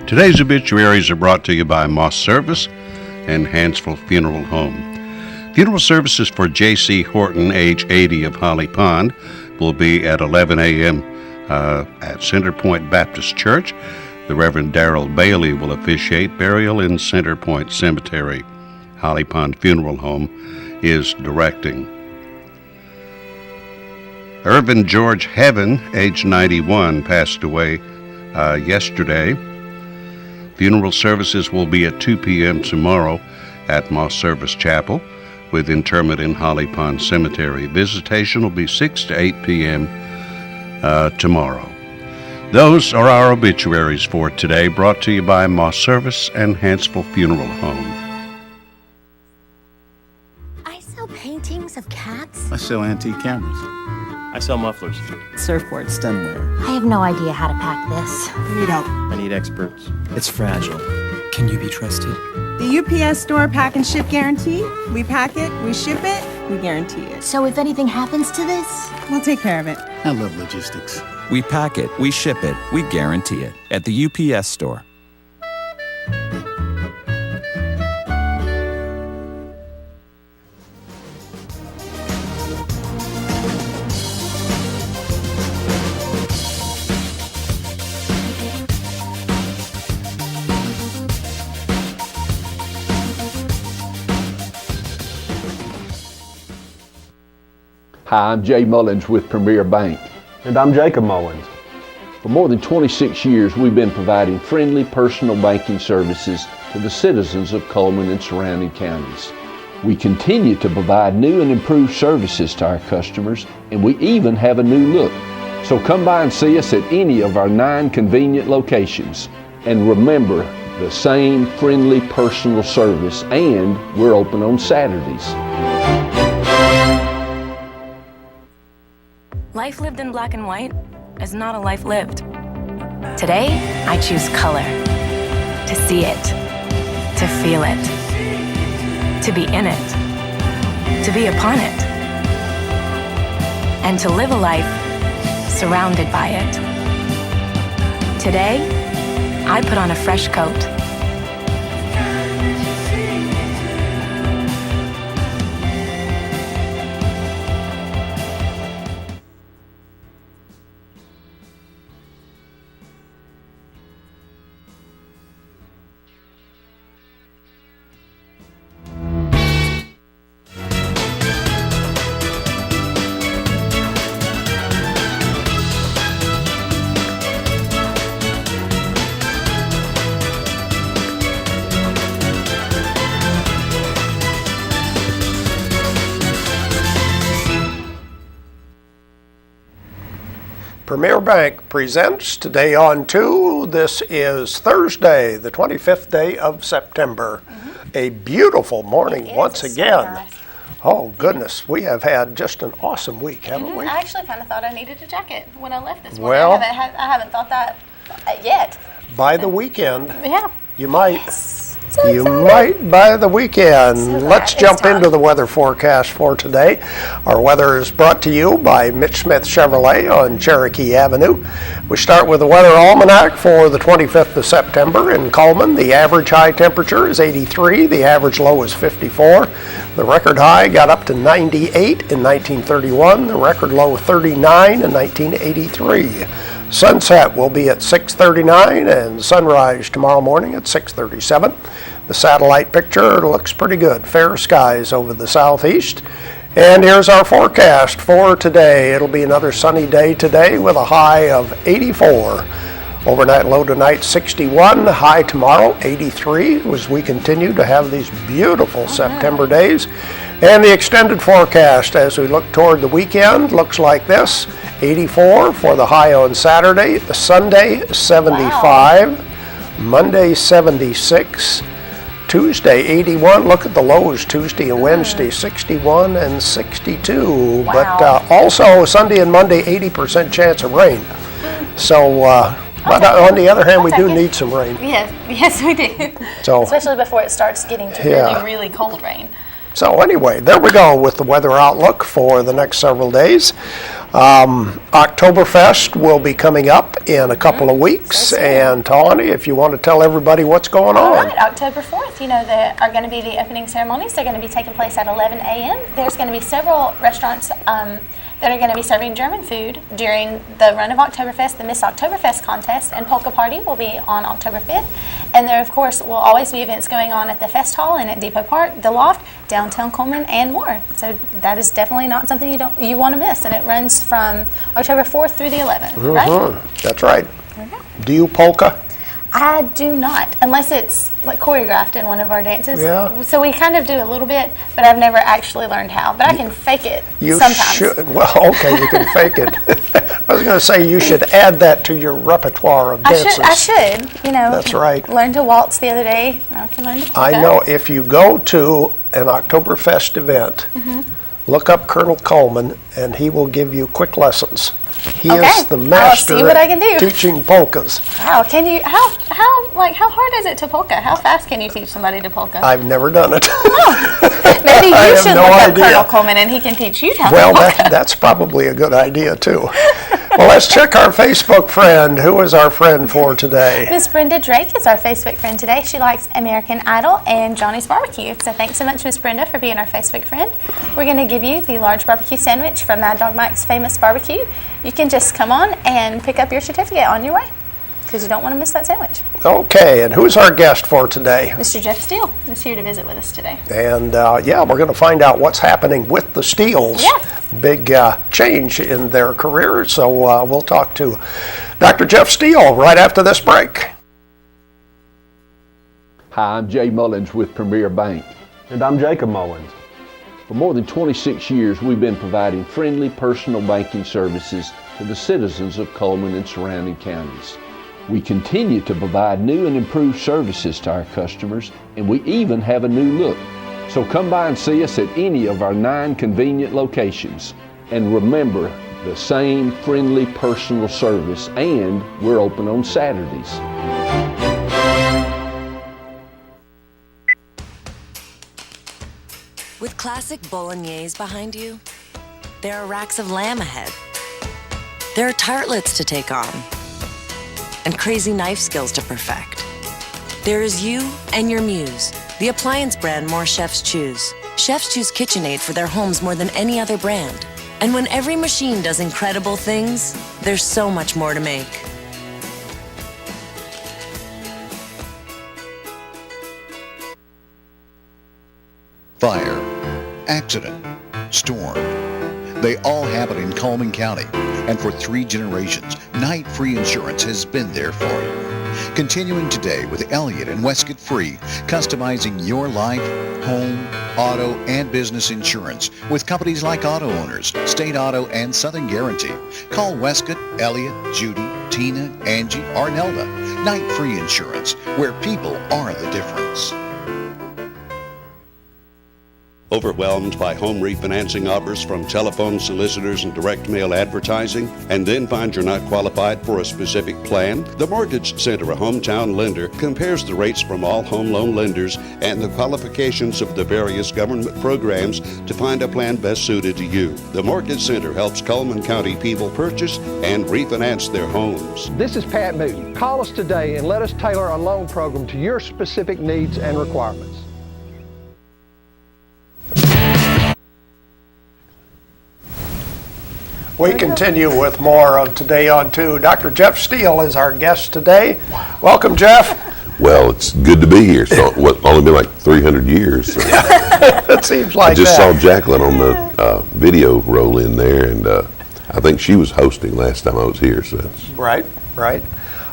Today's obituaries are brought to you by Moss Service and Hansville Funeral Home. Funeral services for J.C. Horton, age 80 of Holly Pond, will be at 11 a.m. At Center Point Baptist Church. The Reverend Darrell Bailey will officiate. Burial in Center Point Cemetery. Holly Pond Funeral Home is directing. Irvin George Heaven, age 91, passed away yesterday. Funeral services will be at 2 p.m. tomorrow at Moss Service Chapel, with interment in Holly Pond Cemetery. Visitation will be 6 to 8 p.m. Tomorrow. Those are our obituaries for today, brought to you by Moss Service and Hansville Funeral Home. I sell paintings of cats. I sell antique cameras. I sell mufflers. Surfboard stemware. I have no idea how to pack this. I need help. I need experts. It's fragile. Can you be trusted? The UPS Store Pack and Ship Guarantee. We pack it, we ship it, we guarantee it. So if anything happens to this, We'll take care of it. I love logistics. We pack it, we ship it, we guarantee it at the UPS Store. Hi, I'm Jay Mullins with Premier Bank. And I'm Jacob Mullins. For more than 26 years, we've been providing friendly personal banking services to the citizens of Coleman and surrounding counties. We continue to provide new and improved services to our customers, and we even have a new look. So come by and see us at any of our 9 convenient locations. And remember, the same friendly personal service, and we're open on Saturdays. Life lived in black and white is not a life lived. Today, I choose color. To see it. To feel it. To be in it. To be upon it. And to live a life surrounded by it. Today, I put on a fresh coat. Premier Bank presents Today on 2. This is Thursday, the 25th day of September. A beautiful morning once again. Nice. Oh goodness, we have had just an awesome week, haven't we? I actually kind of thought I needed a jacket when I left this morning. Well, I haven't thought that yet. By the weekend, Yeah. you might. So You excited. might by the weekend. So glad Let's it's jump time. into the weather forecast for today. Our weather is brought to you by Mitch Smith Chevrolet on Cherokee Avenue. We start with the weather almanac for the 25th of September in Coleman. The average high temperature is 83. The average low is 54. The record high got up to 98 in 1931. The record low 39 in 1983. Sunset will be at 6:39 and sunrise tomorrow morning at 6:37. The satellite picture looks pretty good. Fair skies over the southeast. And here's our forecast for today. It'll be another sunny day today with a high of 84. Overnight low tonight 61, high tomorrow 83 as we continue to have these beautiful September days. And the extended forecast as we look toward the weekend looks like this. 84 for the high on Saturday, Sunday 75, Monday 76, Tuesday 81. Look at the lows Tuesday and Wednesday 61 and 62. Wow. But also Sunday and Monday 80% chance of rain. So but on the other hand, we do need some rain. Yes, we do. So, especially before it starts getting to Yeah. really, really cold rain. So anyway, there we go with the weather outlook for the next several days. Oktoberfest will be coming up in a couple of weeks. And Tawny, if you want to tell everybody what's going on. All right, October 4th, there are going to be the opening ceremonies. They're going to be taking place at 11 a.m. There's going to be several restaurants that are going to be serving German food during the run of Oktoberfest. The Miss Oktoberfest contest and polka party will be on October 5th. And there, of course, will always be events going on at the Fest Hall and at Depot Park, the Loft, downtown Coleman, and more. So that is definitely not something you want to miss. And it runs from October 4th through the 11th, right? That's right. Do you polka? I do not, unless it's like choreographed in one of our dances. Yeah. So we kind of do a little bit, but I've never actually learned how. But I can fake it sometimes. Should. Well, okay, you can fake it. I was going to say you should add that to your repertoire of dances. I should. That's right. Learned to waltz the other day. I can learn to polka. I know if you go to an Oktoberfest event, look up Colonel Coleman, and he will give you quick lessons. He is the master I'll see what I can do. teaching polkas. Wow, can you? How hard is it to polka? How fast can you teach somebody to polka? I've never done it. Maybe you should look up idea. Colonel Coleman, and he can teach you how Well, to polka. that's probably a good idea too. Well, let's check our Facebook friend. Who is our friend for today? Miss Brenda Drake is our Facebook friend today. She likes American Idol and Johnny's Barbecue. So thanks so much, Miss Brenda, for being our Facebook friend. We're going to give you the large barbecue sandwich from Mad Dog Mike's Famous Barbecue. You can just come on and pick up your certificate on your way, because you don't want to miss that sandwich. Okay, and who's our guest for today? Mr. Jeff Steele is here to visit with us today. And we're going to find out what's happening with the Steeles. Yeah. Big change in their career. So we'll talk to Dr. Jeff Steele right after this break. Hi, I'm Jay Mullins with Premier Bank. And I'm Jacob Mullins. For more than 26 years, we've been providing friendly personal banking services to the citizens of Coleman and surrounding counties. We continue to provide new and improved services to our customers, and we even have a new look. So come by and see us at any of our 9 convenient locations. And remember, the same friendly personal service, and we're open on Saturdays. With classic bolognese behind you, there are racks of lamb ahead. There are tartlets to take on, and crazy knife skills to perfect. There is you and your muse, the appliance brand more chefs choose. Chefs choose KitchenAid for their homes more than any other brand. And when every machine does incredible things, there's so much more to make. Fire, accident, storm. They all happen in Coleman County, and for 3 generations, Night Free Insurance has been there for you. Continuing today with Elliott and Westcott Free, customizing your life, home, auto, and business insurance with companies like Auto Owners, State Auto, and Southern Guarantee. Call Westcott, Elliott, Judy, Tina, Angie, or Nelda. Night Free Insurance, where people are the difference. Overwhelmed by home refinancing offers from telephone solicitors and direct mail advertising, and then find you're not qualified for a specific plan? The Mortgage Center, a hometown lender, compares the rates from all home loan lenders and the qualifications of the various government programs to find a plan best suited to you. The Mortgage Center helps Coleman County people purchase and refinance their homes. This is Pat Newton. Call us today and let us tailor a loan program to your specific needs and requirements. We continue with more of Today on 2. Dr. Jeff Steele is our guest today. Welcome, Jeff. Well, it's good to be here. So, only been like 300 years. So. It seems like I just that. saw Jacqueline on the video roll in there, and I think she was hosting last time I was here. So that's... Right.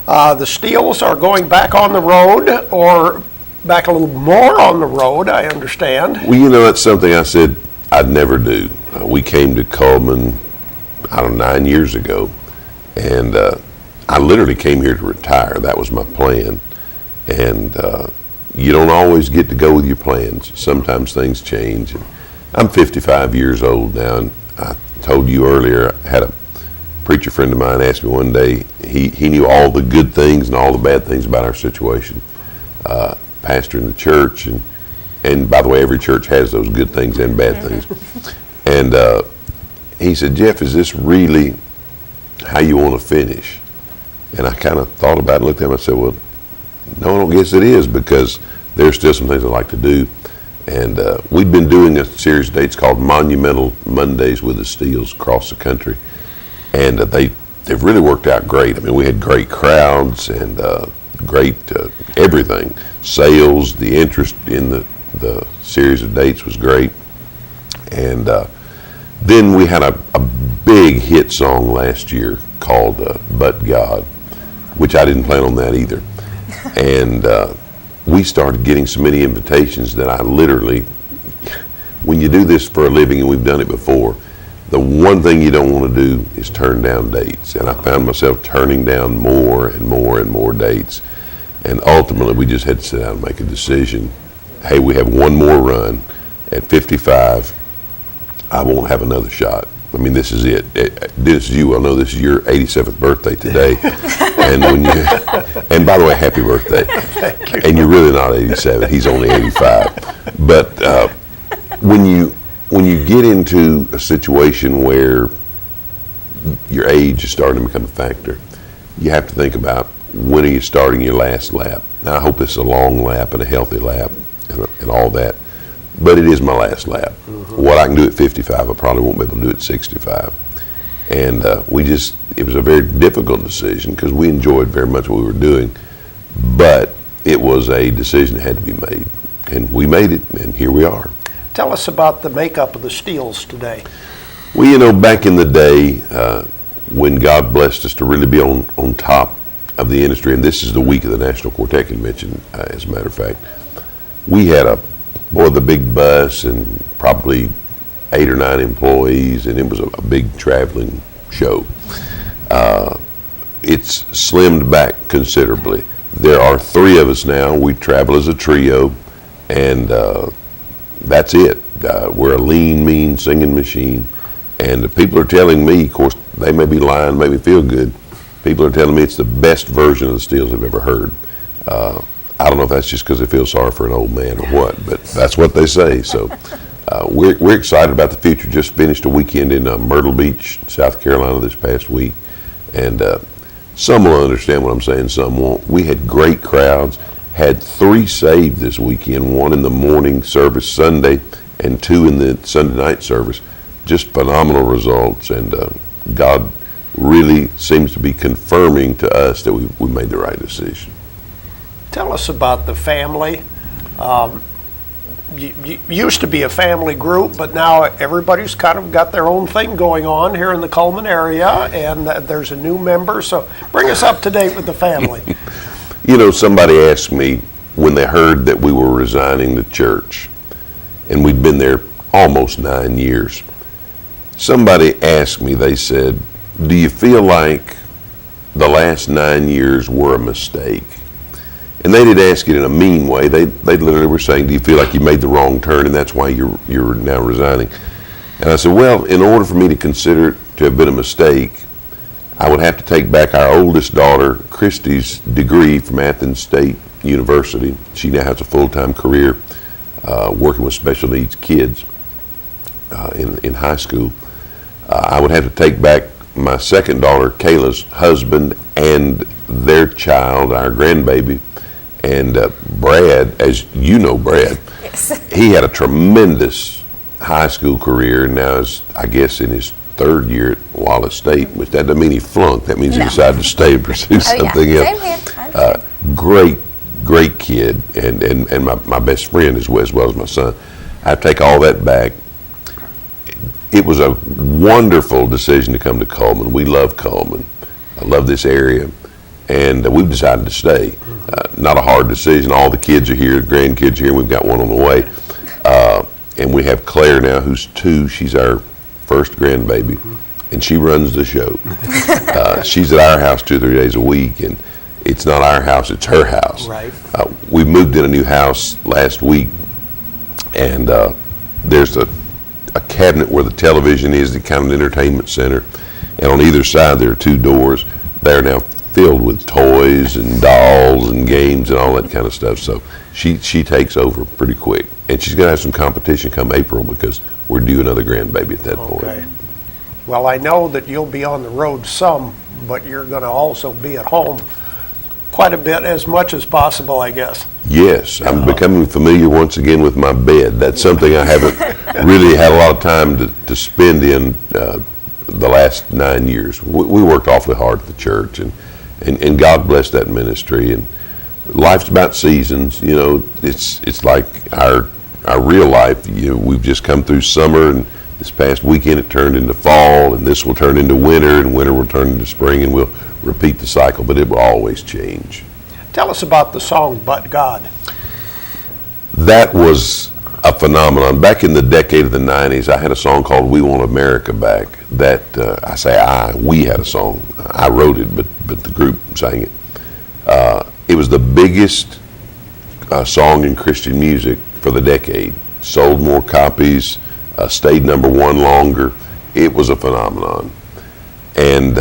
The Steeles are going back on the road, or back a little more on the road, I understand. Well, that's something I said I'd never do. We came to Coleman, 9 years ago, and I literally came here to retire. That was my plan, and you don't always get to go with your plans. Sometimes things change. And I'm 55 years old now, and I told you earlier, I had a preacher friend of mine ask me one day, he knew all the good things and all the bad things about our situation, pastor in the church, and And by the way, every church has those good things and bad things. And he said, Jeff, is this really how you want to finish? And I kind of thought about it and looked at him and I said, well, no, I don't guess it is, because there's still some things I like to do. And we'd been doing a series of dates called Monumental Mondays with the Steeles across the country. And they've really worked out great. I mean, we had great crowds and great everything. Sales, the interest in the series of dates was great. And then we had a big hit song last year called But God, which I didn't plan on that either. And we started getting so many invitations that I literally, when you do this for a living, and we've done it before, the one thing you don't want to do is turn down dates. And I found myself turning down more and more and more dates. And ultimately, we just had to sit down and make a decision. Hey, we have one more run. At 55, I won't have another shot. I mean, this is it. This, you well know, this is your 87th birthday today. And and by the way, happy birthday. And you're really not 87. He's only 85. But when you get into a situation where your age is starting to become a factor, you have to think about, when are you starting your last lap? Now, I hope it's a long lap and a healthy lap and all that, but it is my last lap. What I can do at 55, I probably won't be able to do at 65. And it was a very difficult decision, because we enjoyed very much what we were doing, but it was a decision that had to be made. And we made it, and here we are. Tell us about the makeup of the Steeles today. Well, back in the day, when God blessed us to really be on top of the industry, and this is the week of the National Quartet Convention, as a matter of fact, we had the big bus and probably 8 or 9 employees, and it was a big traveling show. It's slimmed back considerably. There are 3 of us now. We travel as a trio, and that's it. We're a lean, mean singing machine. And the people are telling me, of course, they may be lying, make me feel good. People are telling me it's the best version of the Steeles I've ever heard. I don't know if that's just because they feel sorry for an old man or what, but that's what they say. So we're excited about the future. Just finished a weekend in Myrtle Beach, South Carolina this past week. And some will understand what I'm saying, some won't. We had great crowds, had 3 saved this weekend, 1 in the morning service Sunday and 2 in the Sunday night service. Just phenomenal results, and God really seems to be confirming to us that we made the right decision. Tell us about the family. You used to be a family group, but now everybody's kind of got their own thing going on here in the Coleman area, and there's a new member. So bring us up to date with the family. Somebody asked me when they heard that we were resigning the church, and we'd been there almost 9 years. Somebody asked me, they said, do you feel like the last 9 years were a mistake? And they didn't ask it in a mean way. They literally were saying, do you feel like you made the wrong turn and that's why you're now resigning? And I said, well, in order for me to consider it to have been a mistake, I would have to take back our oldest daughter, Christy's degree from Athens State University. She now has a full-time career working with special needs kids in high school. I would have to take back my second daughter, Kayla's husband, and their child, our grandbaby. And Brad, as you know Brad, yes. He had a tremendous high school career, and now is, I guess, in his 3rd year at Wallace State, which that doesn't mean he flunked. That means he decided to stay and pursue something else. Great kid, and my best friend as well as my son. I take all that back. It was a wonderful decision to come to Coleman. We love Coleman. I love this area, and we've decided to stay. Not a hard decision. All the kids are here, the grandkids are here. We've got one on the way. And we have Claire now, who's 2. She's our first grandbaby, and she runs the show. She's at our house 2 or 3 days a week, and it's not our house, it's her house. Right. We moved in a new house last week, and there's a cabinet where the television is, the kind of entertainment center, and on either side there are 2 doors. They're now filled with toys and dolls and games and all that kind of stuff. So she takes over pretty quick. And she's going to have some competition come April because we're due another grandbaby at that point. Well, I know that you'll be on the road some, but you're going to also be at home quite a bit, as much as possible, I guess. Yes, I'm becoming familiar once again with my bed. That's something I haven't really had a lot of time to spend in the last 9 years. We worked awfully hard at the church, and God bless that ministry. And life's about seasons. You know, it's like our real life. You know, we've just come through summer, and this past weekend it turned into fall, and this will turn into winter, and winter will turn into spring, and we'll repeat the cycle, but it will always change. Tell us about the song "But God." That was a phenomenon. Back in the decade of the 90s, I had a song called "We Want America Back" that, we had a song. I wrote it, but the group sang it. It was the biggest song in Christian music for the decade. Sold more copies, stayed number one longer. It was a phenomenon. And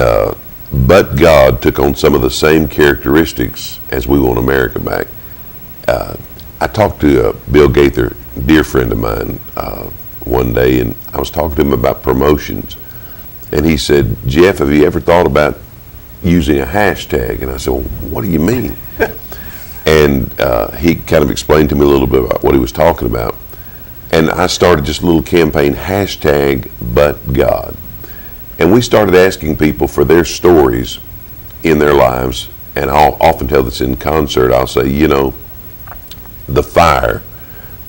But God took on some of the same characteristics as "We Want America Back." I talked to Bill Gaither, dear friend of mine, one day, and I was talking to him about promotions. And he said, "Jeff, have you ever thought about using a hashtag?" And I said, "Well, what do you mean?" And he kind of explained to me a little bit about what he was talking about. And I started just a little campaign, #ButGod. And we started asking people for their stories in their lives. And I'll often tell this in concert. I'll say, you know, the fire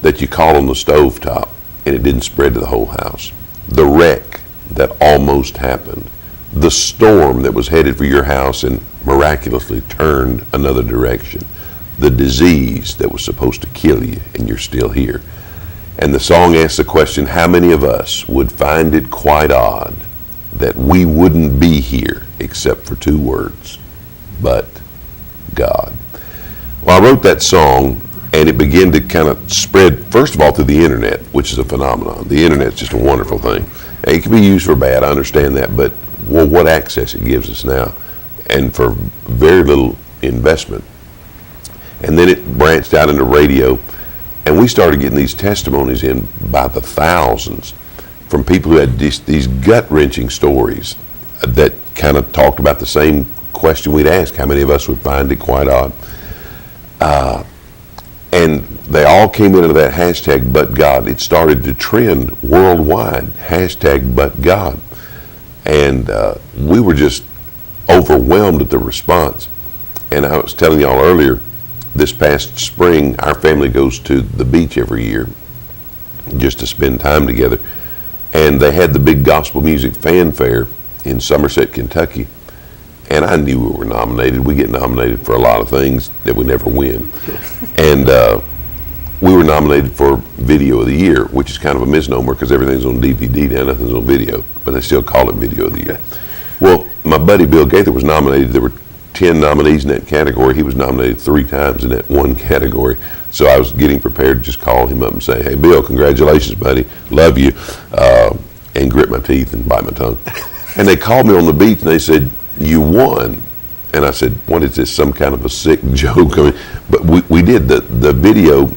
that you caught on the stovetop and it didn't spread to the whole house. The wreck that almost happened. The storm that was headed for your house and miraculously turned another direction. The disease that was supposed to kill you and you're still here. And the song asks the question, how many of us would find it quite odd that we wouldn't be here except for two words, but God. Well, I wrote that song, and it began to kind of spread, first of all, through the internet, which is a phenomenon. The internet's just a wonderful thing. It can be used for bad, I understand that, but well, what access it gives us now, and for very little investment. And then it branched out into radio, and we started getting these testimonies in by the thousands from people who had these gut-wrenching stories that kind of talked about the same question we'd ask, how many of us would find it quite odd? And they all came into that #ButGod. It started to trend worldwide, #ButGod. And we were just overwhelmed at the response. And I was telling y'all earlier, this past spring, our family goes to the beach every year just to spend time together. And they had the big gospel music fanfare in Somerset, Kentucky. And I knew we were nominated. We get nominated for a lot of things that we never win. And we were nominated for Video of the Year, which is kind of a misnomer because everything's on DVD now, nothing's on video. But they still call it Video of the Year. Well, my buddy Bill Gaither was nominated. There were 10 nominees in that category. He was nominated 3 times in that one category. So I was getting prepared to just call him up and say, "Hey, Bill, congratulations, buddy. Love you." And grit my teeth and bite my tongue. And they called me on the beach and they said, "You won." And I said, "What is this, some kind of a sick joke?" I mean, but we did. The video,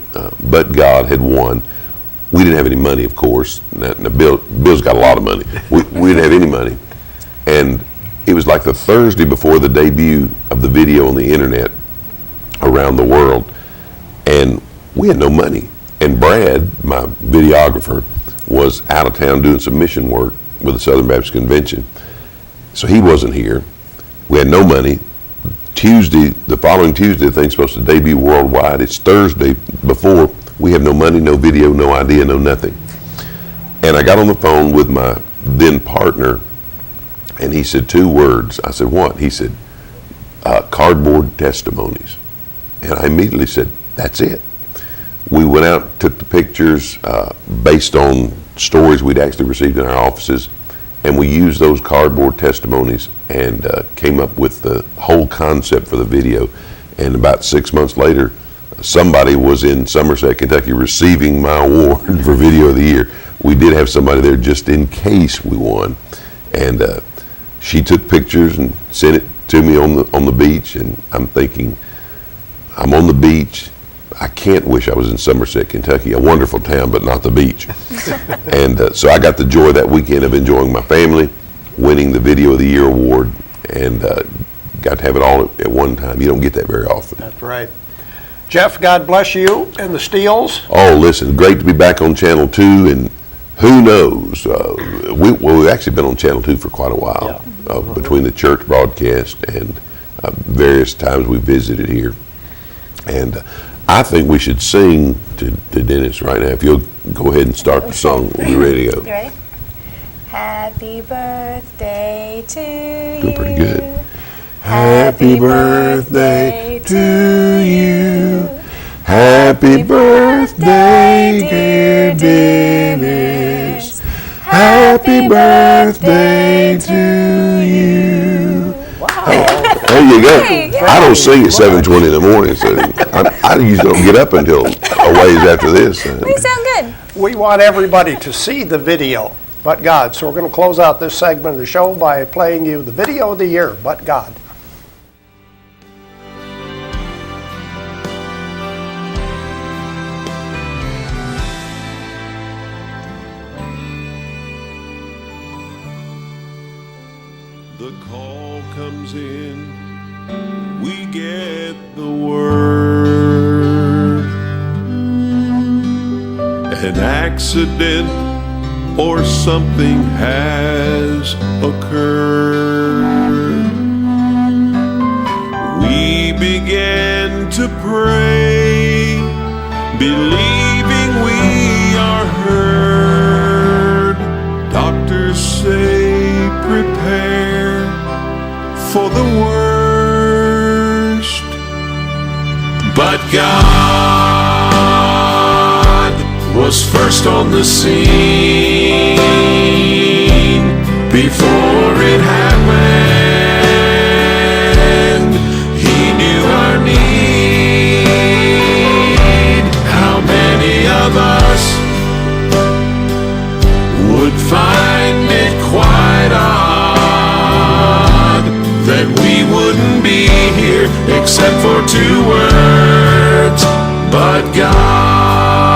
But God had won. We didn't have any money, of course. Now, Bill's got a lot of money. We didn't have any money. And it was like the Thursday before the debut of the video on the internet around the world. And we had no money. And Brad, my videographer, was out of town doing some mission work with the Southern Baptist Convention. So he wasn't here. We had no money. The following Tuesday, the thing's supposed to debut worldwide. It's Thursday before. We have no money, no video, no idea, no nothing. And I got on the phone with my then partner, and he said 2 words. I said, "What?" He said, "Cardboard testimonies." And I immediately said, "That's it." We went out, took the pictures based on stories we'd actually received in our offices, and we used those cardboard testimonies and came up with the whole concept for the video. And about 6 months later, somebody was in Somerset, Kentucky receiving my award for Video of the Year. We did have somebody there just in case we won. And she took pictures and sent it to me on the beach, and I'm thinking, I'm on the beach. I can't wish I was in Somerset, Kentucky, a wonderful town, but not the beach. And so I got the joy that weekend of enjoying my family, winning the Video of the Year award, and got to have it all at one time. You don't get that very often. That's right. Jeff, God bless you and the Steeles. Oh, listen, great to be back on Channel 2, and who knows? We've actually been on Channel 2 for quite a while, between the church broadcast and various times we visited here. And I think we should sing to Dennis right now. If you'll go ahead and start the song, we'll be ready to go. You ready? Happy birthday to you. Doing pretty good. Happy birthday to you. Happy birthday, dear Dennis. Happy birthday to you. Wow. There you go. I don't sing at 7:20 in the morning, so I usually don't get up until a ways after this. We sound good. We want everybody to see the video, But God. So we're going to close out this segment of the show by playing you the Video of the Year, But God. The call comes in, we get the word. An accident or something has occurred. We began to pray, believing we are heard. Doctors say prepare for the worst, but God was first on the scene before it happened. He knew our need. How many of us would find it quite odd that we wouldn't be here except for 2 words, but God.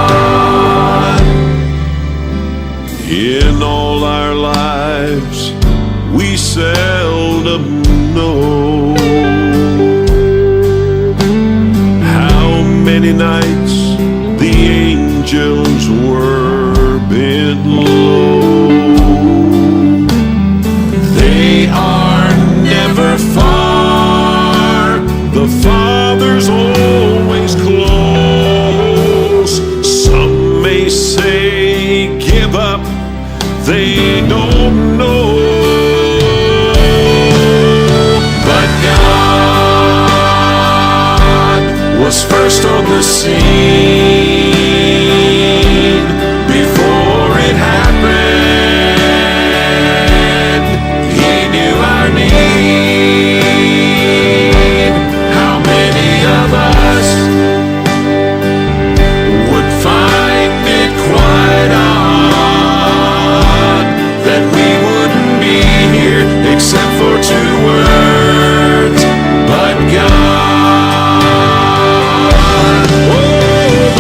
In all our lives, we seldom know how many nights the angels were bent low. They are never far, the Father's always close. Some may say give up, they don't know. But God was first on the scene before it happened. He knew our need. How many of us would find it quite odd that we wouldn't be here except for 2 words, but God. Oh,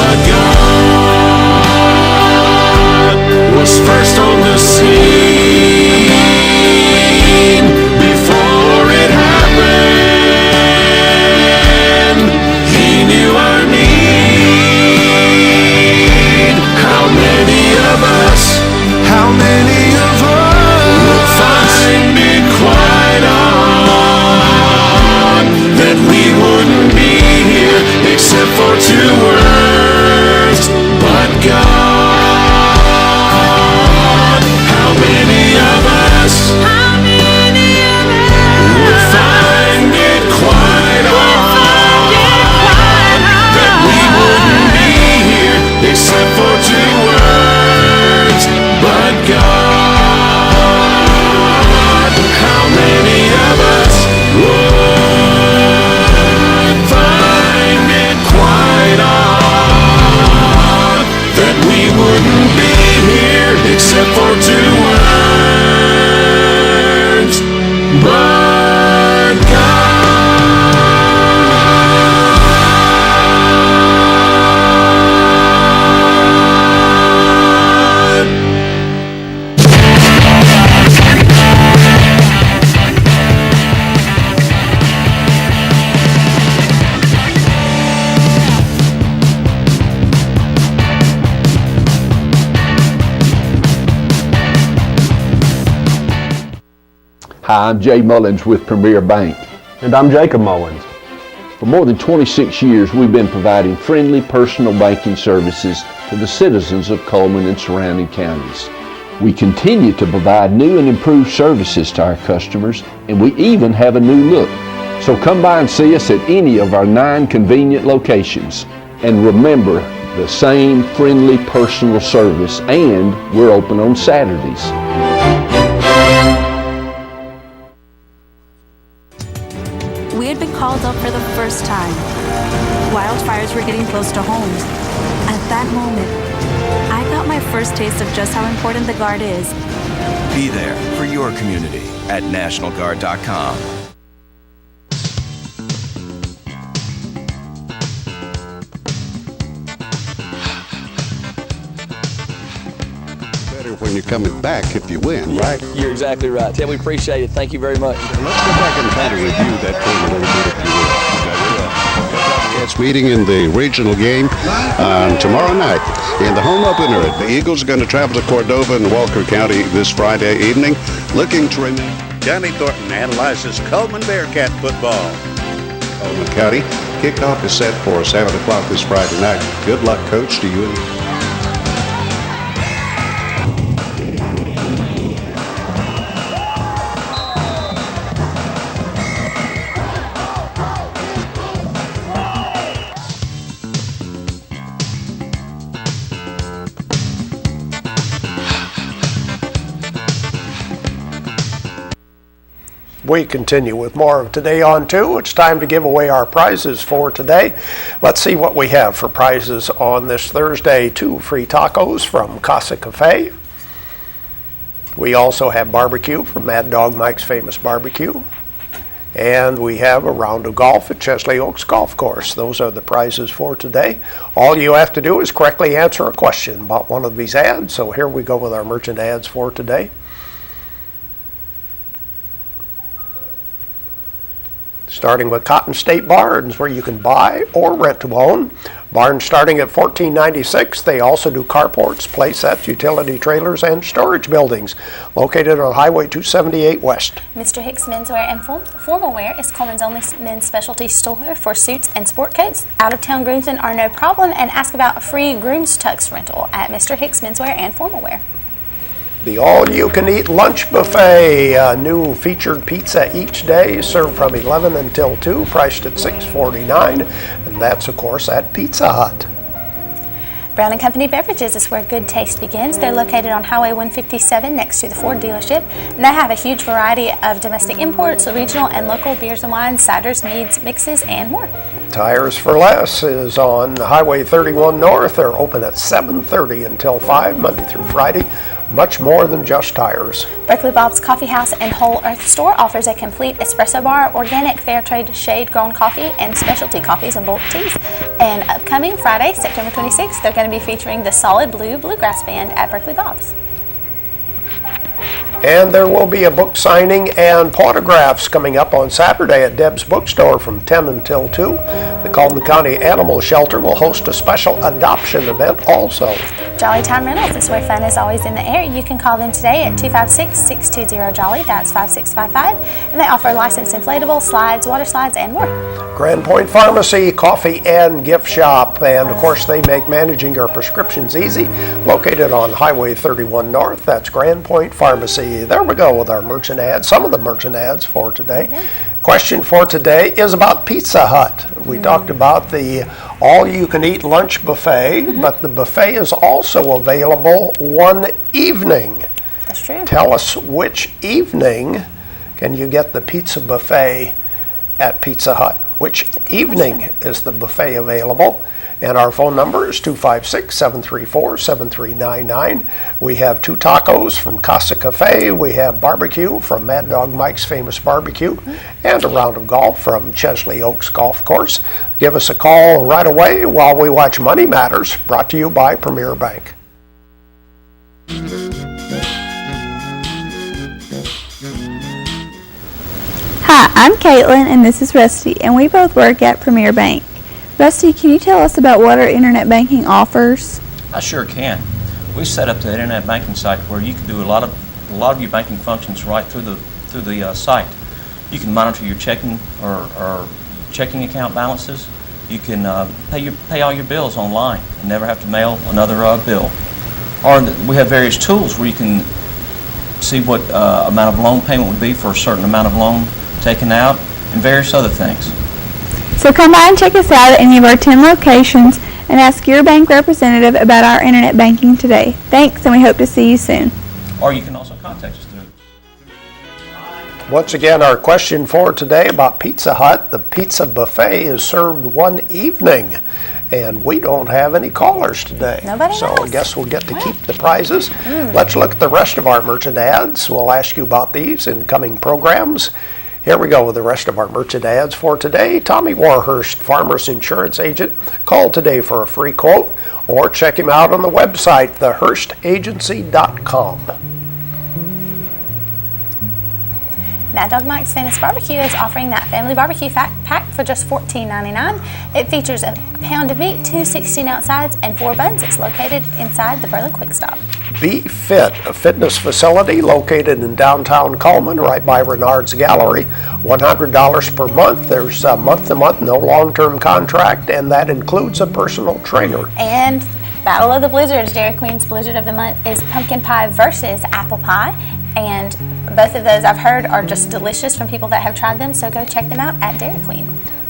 Hi, I'm Jay Mullins with Premier Bank. And I'm Jacob Mullins. For more than 26 years, we've been providing friendly personal banking services to the citizens of Coleman and surrounding counties. We continue to provide new and improved services to our customers, and we even have a new look. So come by and see us at any of our 9 convenient locations. And remember, the same friendly personal service, and we're open on Saturdays. We had been called up for the first time. Wildfires were getting close to homes. At that moment, I got my first taste of just how important the Guard is. Be there for your community at NationalGuard.com. Better when you're coming back if you win, right? You're exactly right. Tim, we appreciate it. Thank you very much. Let's go back and kind of review that game a little bit if you will. It's meeting in the regional game tomorrow night in the home opener. The Eagles are going to travel to Cordova in Walker County this Friday evening, looking to remain. Johnny Thornton analyzes Coleman Bearcat football. Coleman County kickoff is set for 7 o'clock this Friday night. Good luck, Coach, to you. We continue with more of Today on 2. It's time to give away our prizes for today. Let's see what we have for prizes on this Thursday. 2 free tacos from Casa Cafe. We also have barbecue from Mad Dog Mike's Famous Barbecue. And we have a round of golf at Chesley Oaks Golf Course. Those are the prizes for today. All you have to do is correctly answer a question about one of these ads. So here we go with our merchant ads for today. Starting with Cotton State Barns, where you can buy or rent to own. Barns starting at $14.96. They also do carports, play sets, utility trailers, and storage buildings. Located on Highway 278 West. Mr. Hicks Menswear and Formal Wear is Coleman's only men's specialty store for suits and sport coats. Out-of-town groomsmen are no problem, and ask about a free groom's tux rental at Mr. Hicks Menswear and Formal Wear. The all-you-can-eat lunch buffet, a new featured pizza each day, served from 11 until 2, priced at $6.49, and that's, of course, at Pizza Hut. Brown & Company Beverages is where good taste begins. They're located on Highway 157 next to the Ford dealership, and they have a huge variety of domestic imports, regional and local beers and wines, ciders, meads, mixes, and more. Tires for Less is on Highway 31 North. They're open at 7:30 until 5, Monday through Friday. Much more than just tires. Berkeley Bob's Coffee House and Whole Earth Store offers a complete espresso bar, organic fair trade shade-grown coffee, and specialty coffees and bulk teas. And upcoming Friday, September 26th, they're going to be featuring the Solid Blue Bluegrass Band at Berkeley Bob's. And there will be a book signing and autographs coming up on Saturday at Deb's Bookstore from 10 until 2. The Coleman County Animal Shelter will host a special adoption event also. Jolly Time Rentals is where fun is always in the air. You can call them today at 256-620-JOLLY. That's 5655. And they offer licensed inflatables, slides, water slides, and more. Grand Point Pharmacy, coffee and gift shop. And of course, they make managing your prescriptions easy. Located on Highway 31 North. That's Grand Point Pharmacy. There we go with our merchant ads, some of the merchant ads for today. Mm-hmm. Question for today is about Pizza Hut. We talked about the all-you-can-eat lunch buffet, but the buffet is also available one evening. That's true. Tell us which evening can you get the pizza buffet at Pizza Hut? Which evening is the buffet available? And our phone number is 256-734-7399. We have 2 tacos from Casa Cafe. We have barbecue from Mad Dog Mike's Famous Barbecue. And a round of golf from Chesley Oaks Golf Course. Give us a call right away while we watch Money Matters, brought to you by Premier Bank. Hi, I'm Caitlin and this is Rusty, and we both work at Premier Bank. Rusty, can you tell us about what our internet banking offers? I sure can. We set up the internet banking site where you can do a lot of your banking functions right through the through the site. You can monitor your checking or checking account balances. You can pay all your bills online and never have to mail another bill. Or we have various tools where you can see what amount of loan payment would be for a certain amount of loan taken out and various other things. So come by and check us out at any of our 10 locations and ask your bank representative about our internet banking today. Thanks, and we hope to see you soon. Or you can also contact us through. Once again, our question for today about Pizza Hut. The pizza buffet is served one evening, and we don't have any callers today. Nobody So knows. I guess we'll get to keep the prizes. Let's look at the rest of our merchant ads. We'll ask you about these in coming programs. Here we go with the rest of our merchant ads for today. Tommy Warhurst, Farmers Insurance Agent. Call today for a free quote or check him out on the website, thehurstagency.com. Mad Dog Mike's Famous Barbecue is offering that family barbecue pack for just $14.99. It features a pound of meat, 2 16-ounce sides, and 4 buns. It's located inside the Berlin Quick Stop. Be Fit, a fitness facility located in downtown Cullman, right by Renard's Gallery. $100 per month. There's a month-to-month, no long-term contract, and that includes a personal trainer. And Battle of the Blizzards, Dairy Queen's Blizzard of the Month, is pumpkin pie versus apple pie. And both of those I've heard are just delicious from people that have tried them, so go check them out at Dairy Queen.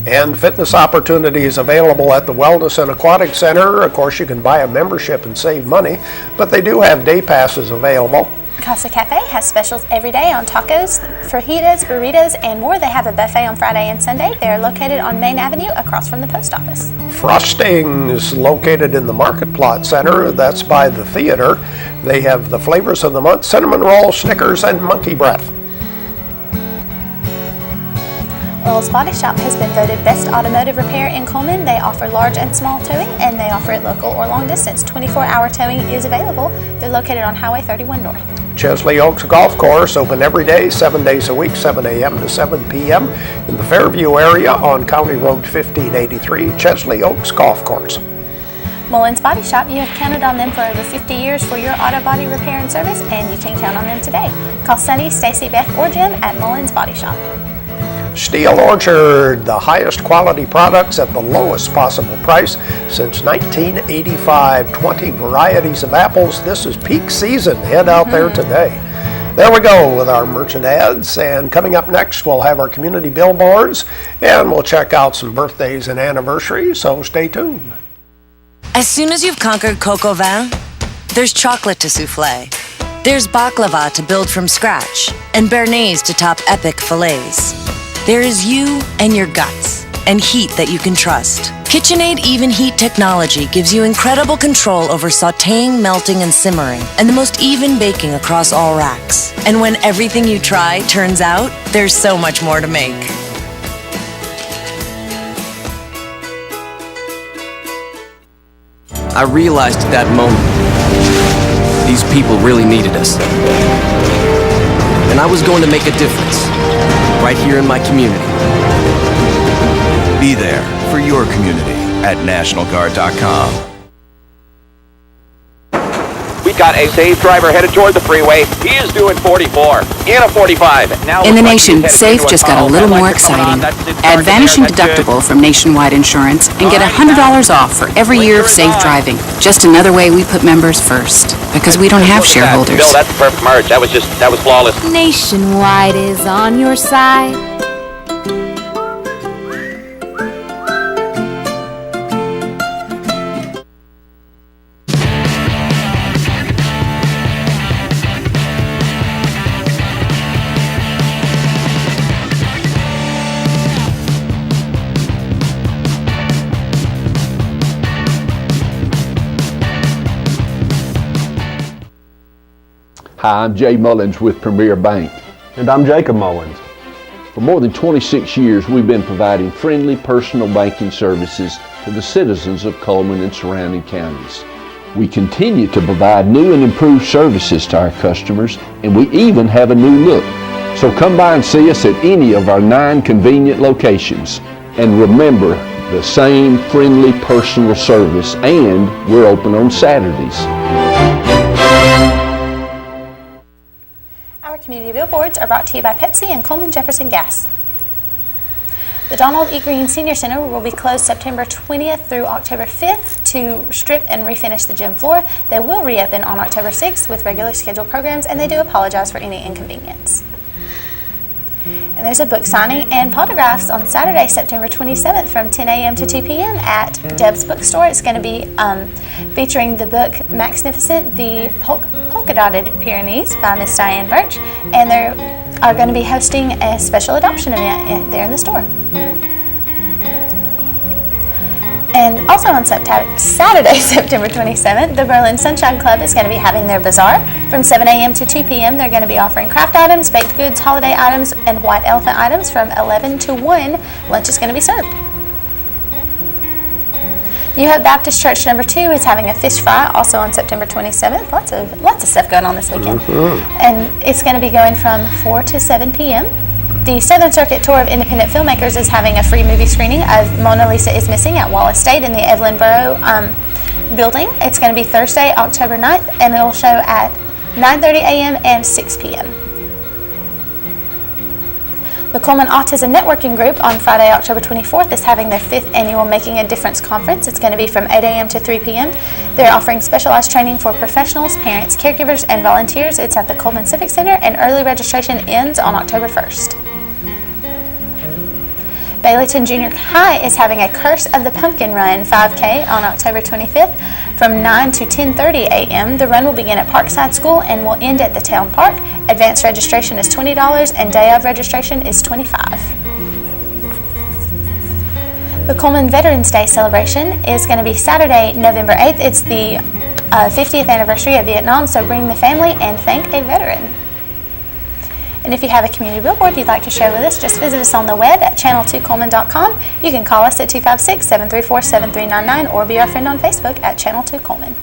And fitness opportunities available at the Wellness and Aquatic Center. Of course, you can buy a membership and save money, but they do have day passes available. Casa Cafe has specials every day on tacos, fajitas, burritos, and more. They have a buffet on Friday and Sunday. They're located on Main Avenue across from the post office. Frosting is located in the Market Plot Center. That's by the theater. They have the flavors of the month: cinnamon roll, Snickers, and monkey breath. Earl's Body Shop has been voted Best Automotive Repair in Coleman. They offer large and small towing, and they offer it local or long distance. 24-hour towing is available. They're located on Highway 31 North. Chesley Oaks Golf Course, open every day, 7 days a week, 7 a.m. to 7 p.m. in the Fairview area on County Road 1583, Chesley Oaks Golf Course. Mullins Body Shop, you have counted on them for over 50 years for your auto body repair and service, and you can count on them today. Call Sunny, Stacy, Beth, or Jim at Mullins Body Shop. Steele Orchard, the highest quality products at the lowest possible price since 1985. 20 varieties of apples. This is peak season. Head out there today. There we go with our merchant ads, and coming up next we'll have our community billboards, and we'll check out some birthdays and anniversaries, so stay tuned. As soon as you've conquered coq au vin, there's chocolate to souffle. There's baklava to build from scratch, and béarnaise to top epic fillets. There is you and your guts, and heat that you can trust. KitchenAid Even Heat technology gives you incredible control over sautéing, melting, and simmering, and the most even baking across all racks. And when everything you try turns out, there's so much more to make. I realized at that moment, these people really needed us. And I was going to make a difference, right here in my community. Be there for your community at NationalGuard.com. We got a safe driver headed toward the freeway. He is doing 44 in a 45. Now in the nation, Safe just got a little more exciting. Add Vanishing Deductible from Nationwide Insurance and get $100 off for every year of safe driving. Just another way we put members first, because we don't have shareholders. Bill, that's the perfect merge. That was flawless. Nationwide is on your side. Hi, I'm Jay Mullins with Premier Bank. And I'm Jacob Mullins. For more than 26 years, we've been providing friendly personal banking services to the citizens of Cullman and surrounding counties. We continue to provide new and improved services to our customers, and we even have a new look. So come by and see us at any of our 9 convenient locations. And remember, the same friendly personal service, and we're open on Saturdays. community billboards are brought to you by Pepsi and Coleman Jefferson Gas. The Donald E. Green Senior Center will be closed September 20th through October 5th to strip and refinish the gym floor. They will reopen on October 6th with regular scheduled programs, and they do apologize for any inconvenience. And there's a book signing and photographs on Saturday, September 27th from 10 a.m. to 2 p.m. at Deb's Bookstore. It's going to be featuring the book Magnificent, the Polka-Dotted Pyrenees by Miss Diane Birch, and they are going to be hosting a special adoption event there in the store. And also on Saturday, September 27th, the Berlin Sunshine Club is going to be having their bazaar from 7 a.m. to 2 p.m. They're going to be offering craft items, baked goods, holiday items, and white elephant items from 11 to 1. Lunch is going to be served. New Hope Baptist Church number 2 is having a fish fry also on September 27th. Lots of stuff going on this weekend. And it's going to be going from 4 to 7 p.m. The Southern Circuit Tour of Independent Filmmakers is having a free movie screening of Mona Lisa is Missing at Wallace State in the Evelyn Borough building. It's going to be Thursday, October 9th, and it'll show at 9:30 a.m. and 6 p.m. The Coleman Autism Networking Group on Friday, October 24th is having their 5th annual Making a Difference conference. It's going to be from 8 a.m. to 3 p.m. They're offering specialized training for professionals, parents, caregivers, and volunteers. It's at the Coleman Civic Center, and early registration ends on October 1st. Baileyton Junior High is having a Curse of the Pumpkin Run 5K on October 25th from 9 to 10:30 a.m. The run will begin at Parkside School and will end at the Town Park. Advanced registration is $20 and day of registration is $25. The Coleman Veterans Day celebration is going to be Saturday, November 8th. It's the 50th anniversary of Vietnam, so bring the family and thank a veteran. And if you have a community billboard you'd like to share with us, just visit us on the web at channel2coleman.com. You can call us at 256-734-7399 or be our friend on Facebook at Channel 2 Coleman.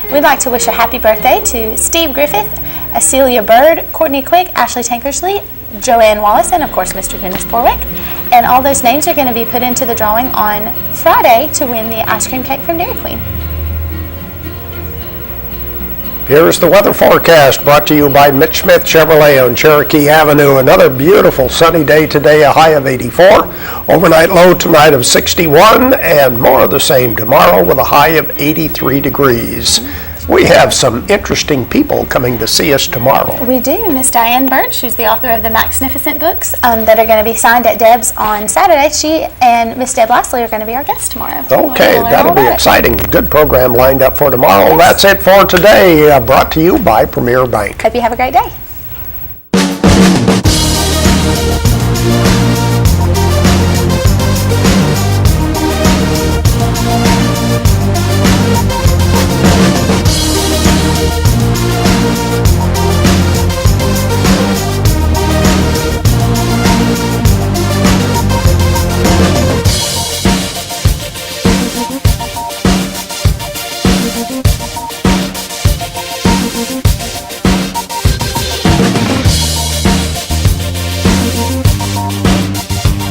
We'd like to wish a happy birthday to Steve Griffith, Acelia Bird, Courtney Quick, Ashley Tankersley, Joanne Wallace, and of course Mr. Dennis Borwick. And all those names are going to be put into the drawing on Friday to win the ice cream cake from Dairy Queen. Here's the weather forecast brought to you by Mitch Smith Chevrolet on Cherokee Avenue. Another beautiful sunny day today, a high of 84. Overnight low tonight of 61, and more of the same tomorrow with a high of 83 degrees. We have some interesting people coming to see us tomorrow. We do. Miss Diane Birch, who's the author of the Magnificent books that are going to be signed at Deb's on Saturday. She and Miss Deb Lastly are going to be our guests tomorrow. Okay, that'll be exciting. Good program lined up for tomorrow. Yes. That's it for today, brought to you by Premier Bank. Hope you have a great day.